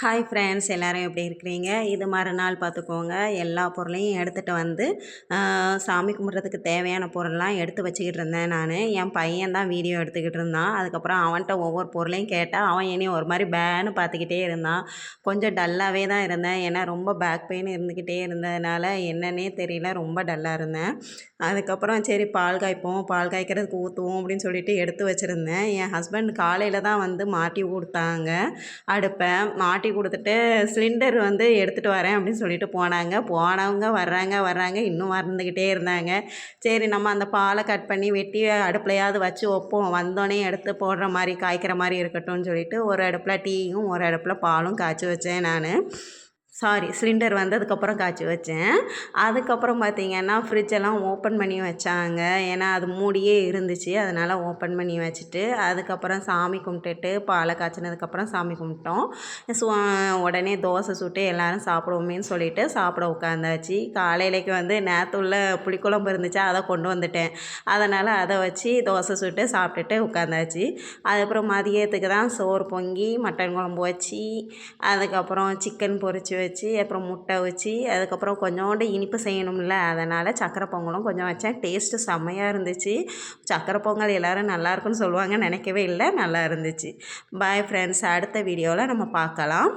Hi friends, எல்லோரும் எப்படி இருக்கிறீங்க? இது மறுநாள் பார்த்துக்கோங்க. எல்லா பொருளையும் எடுத்துகிட்டு வந்து சாமி கும்பிட்றதுக்கு தேவையான பொருள்லாம் எடுத்து வச்சுக்கிட்டு இருந்தேன் நான். என் பையன் தான் வீடியோ எடுத்துக்கிட்டு இருந்தான். அதுக்கப்புறம் அவன்கிட்ட ஒவ்வொரு பொருளையும் கேட்டால் அவன் என்னையும் ஒரு மாதிரி பேன்னு பார்த்துக்கிட்டே இருந்தான். கொஞ்சம் டல்லாகவே தான் இருந்தேன். ஏன்னா ரொம்ப பேக் பெயின் இருந்துக்கிட்டே இருந்ததுனால என்னன்னே தெரியல, ரொம்ப டல்லாக இருந்தேன். அதுக்கப்புறம் சரி பால் காய்ப்போம், பால் காய்க்கிறதுக்கு ஊற்றுவோம் அப்படின்னு சொல்லிட்டு எடுத்து வச்சுருந்தேன். என் ஹஸ்பண்ட் காலையில் தான் வந்து மாட்டி கொடுத்தாங்க அடுப்பை. மாட்டி கொடுத்துட்டு சிலிண்டர் வந்து எடுத்துகிட்டு வரேன் அப்படின்னு சொல்லிட்டு போனாங்க. போனவங்க வர்றாங்க இன்னும் மறந்துக்கிட்டே இருந்தாங்க. சரி நம்ம அந்த பாலை கட் பண்ணி வெட்டி அடுப்புலையாவது வச்சு வைப்போம், வந்தோடனே எடுத்து போடுற மாதிரி காய்க்கிற மாதிரி இருக்கட்டும்னு சொல்லிட்டு ஒரு அடுப்பில் டீயும் ஒரு அடுப்பில் பாலும் காய்ச்சி வச்சேன் நான். சிலிண்டர் வந்ததுக்கப்புறம் காய்ச்சி வச்சேன். அதுக்கப்புறம் பார்த்திங்கன்னா ஃப்ரிட்ஜெல்லாம் ஓப்பன் பண்ணி வச்சாங்க. ஏன்னா அது மூடியே இருந்துச்சு, அதனால் ஓப்பன் பண்ணி வச்சுட்டு அதுக்கப்புறம் சாமி கும்பிட்டுட்டு பாலை காய்ச்சினதுக்கப்புறம் சாமி கும்பிட்டோம். உடனே தோசை சுட்டு எல்லோரும் சாப்பிடுவோமேன்னு சொல்லிவிட்டு சாப்பிட உட்காந்தாச்சு. காலையிலைக்கு வந்து நேற்று உள்ள புளிக்குழம்பு இருந்துச்சா, அதை கொண்டு வந்துட்டேன். அதனால் அதை வச்சு தோசை சுட்டு சாப்பிட்டுட்டு உட்காந்தாச்சு. அதுக்கப்புறம் மதியத்துக்கு தான் சோறு பொங்கி மட்டன் குழம்பு வச்சு அதுக்கப்புறம் சிக்கன் பொரித்து வச்சு அப்புறம் முட்டை வச்சு அதுக்கப்புறம் கொஞ்சோண்டு இனிப்பு செய்யணும்ல, அதனால் சக்கரை பொங்கலும் கொஞ்சம் வச்சேன். டேஸ்ட்டு செம்மையாக இருந்துச்சு. சக்கரை பொங்கல் எல்லோரும் நல்லாயிருக்குன்னு சொல்லுவாங்க, நினைக்கவே இல்லை, நல்லா இருந்துச்சு. பாய் ஃப்ரெண்ட்ஸ், அடுத்த வீடியோவில் நம்ம பார்க்கலாம்.